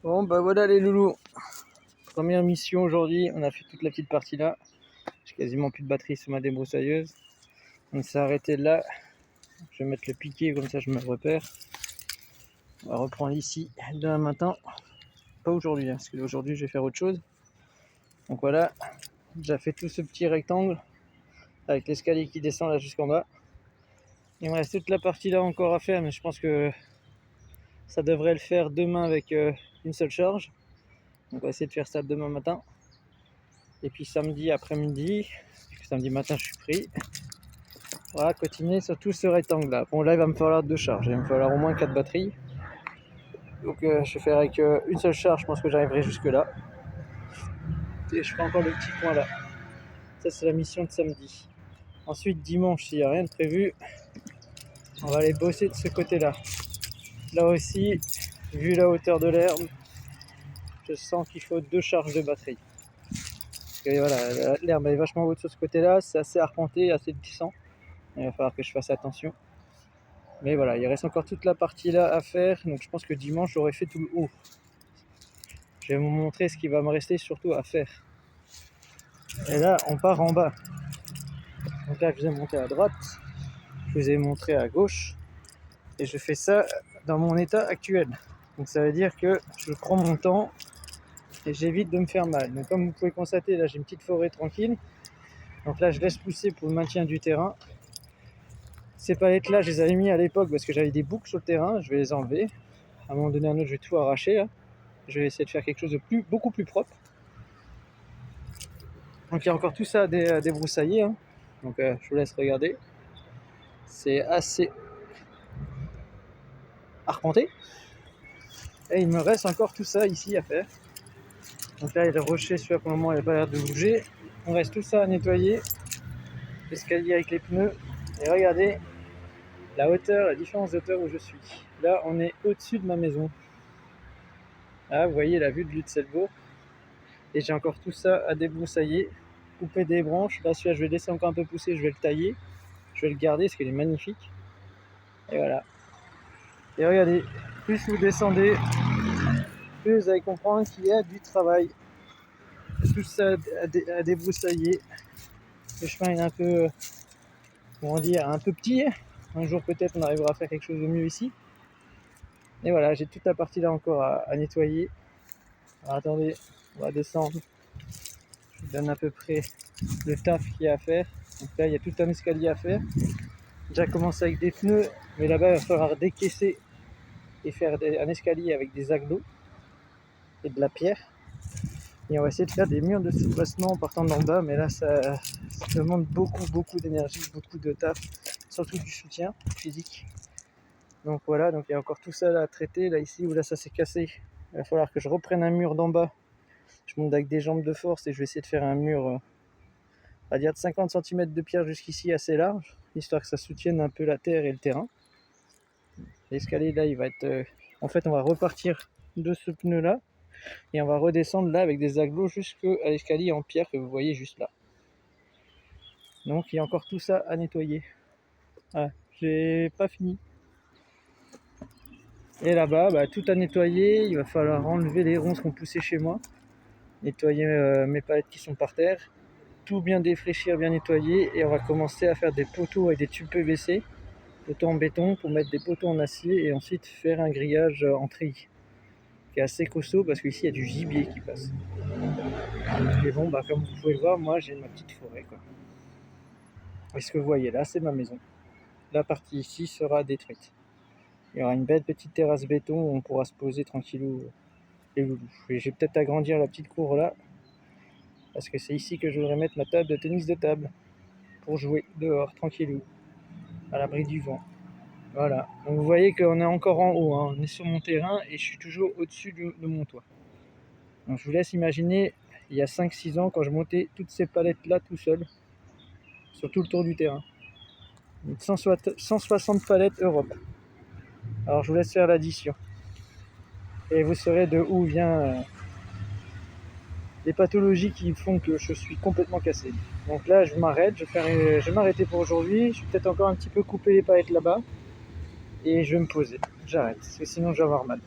Bon bah voilà les loulous, première mission aujourd'hui, on a fait toute la petite partie là. J'ai quasiment plus de batterie sur ma débroussailleuse. On s'est arrêté là, je vais mettre le piquet comme ça je me repère. On va reprendre ici demain matin, pas aujourd'hui parce qu'aujourd'hui je vais faire autre chose. Donc voilà, j'ai fait tout ce petit rectangle avec l'escalier qui descend là jusqu'en bas. Il me reste toute la partie là encore à faire, mais je pense que ça devrait le faire demain avec une seule charge. Donc on va essayer de faire ça demain matin. Et puis samedi après-midi, samedi matin je suis pris. Voilà, continuer sur tout ce rectangle là. Bon là il va me falloir 2 charges, il va me falloir au moins 4 batteries. Donc je vais faire avec une seule charge, je pense que j'arriverai jusque là. Et je ferai encore le petit coin là. Ça c'est la mission de samedi. Ensuite dimanche, s'il n'y a rien de prévu, on va aller bosser de ce côté là. Là aussi, vu la hauteur de l'herbe, je sens qu'il faut 2 charges de batterie. Parce que voilà, l'herbe est vachement haute sur ce côté là, c'est assez arpenté, assez glissant. Il va falloir que je fasse attention. Mais voilà, il reste encore toute la partie là à faire, donc je pense que dimanche j'aurai fait tout le haut. Je vais vous montrer ce qui va me rester surtout à faire. Et là, on part en bas. Donc là, je vous ai montré à droite, je vous ai montré à gauche, et je fais ça dans mon état actuel. Donc ça veut dire que je prends mon temps et j'évite de me faire mal. Donc comme vous pouvez constater, là j'ai une petite forêt tranquille. Donc là, je laisse pousser pour le maintien du terrain. Ces palettes là, je les avais mis à l'époque parce que j'avais des boucs sur le terrain, je vais les enlever. À un moment donné, un autre, je vais tout arracher là. Je vais essayer de faire quelque chose de beaucoup plus propre. Donc il y a encore tout ça à débroussailler, hein. Donc je vous laisse regarder. C'est assez arpenté. Et il me reste encore tout ça ici à faire. Donc là il y a le rocher, celui-là pour le moment il n'a pas l'air de bouger. On reste tout ça à nettoyer. L'escalier avec les pneus. Et regardez la hauteur, la différence de hauteur où je suis. Là on est au-dessus de ma maison. Là vous voyez la vue de Lutzelbourg. Et j'ai encore tout ça à débroussailler. Couper des branches. Là celui-là je vais le laisser encore un peu pousser, je vais le tailler. Je vais le garder parce qu'il est magnifique. Et voilà. Et regardez, plus vous descendez, plus vous allez comprendre qu'il y a du travail. Tout ça à débroussailler. Le chemin est un peu, comment dire, un peu petit. Un jour peut-être on arrivera à faire quelque chose de mieux ici. Et voilà, j'ai toute la partie là encore à nettoyer. Alors attendez, on va descendre. Je vous donne à peu près le taf qu'il y a à faire. Donc là il y a tout un escalier à faire. J'ai déjà commencé avec des pneus, mais là-bas il va falloir décaisser et faire un escalier avec des agglos et de la pierre. Et on va essayer de faire des murs de soubassement en partant d'en bas, mais là ça demande beaucoup d'énergie, beaucoup de taf, surtout du soutien physique. Donc voilà, donc il y a encore tout ça là à traiter, là ici où là ça s'est cassé. Il va falloir que je reprenne un mur d'en bas. Je monte avec des jambes de force et je vais essayer de faire un mur, on va dire de 50 cm de pierre jusqu'ici assez large, histoire que ça soutienne un peu la terre et le terrain. L'escalier là il va être... En fait on va repartir de ce pneu là et on va redescendre là avec des agglos jusqu'à l'escalier en pierre que vous voyez juste là. Donc il y a encore tout ça à nettoyer. Ah, j'ai pas fini. Et là-bas, bah, tout à nettoyer. Il va falloir enlever les ronces qu'on poussait chez moi, nettoyer mes palettes qui sont par terre, tout bien défraîchir, bien nettoyer, et on va commencer à faire des poteaux avec des tubes PVC, poteaux en béton pour mettre des poteaux en acier et ensuite faire un grillage en treillis qui est assez costaud parce qu'ici il y a du gibier qui passe. Et bon, bah, comme vous pouvez le voir, moi j'ai ma petite forêt quoi. Et ce que vous voyez là, c'est ma maison. La partie ici sera détruite. Il y aura une belle petite terrasse béton où on pourra se poser tranquillou les loulous. Et je vais peut-être agrandir la petite cour là, parce que c'est ici que je voudrais mettre ma table de tennis de table pour jouer dehors tranquillou, à l'abri du vent. Voilà, donc vous voyez qu'on est encore en haut, hein. On est sur mon terrain et je suis toujours au-dessus de mon toit. Donc je vous laisse imaginer, il y a 5-6 ans quand je montais toutes ces palettes là tout seul, sur tout le tour du terrain. 160 palettes Europe. Alors je vous laisse faire l'addition. Et vous saurez de où vient les pathologies qui font que je suis complètement cassé. Donc là je m'arrête, je vais m'arrêter pour aujourd'hui. Je vais peut-être encore un petit peu couper les palettes là-bas. Et je vais me poser. J'arrête, parce que sinon je vais avoir mal.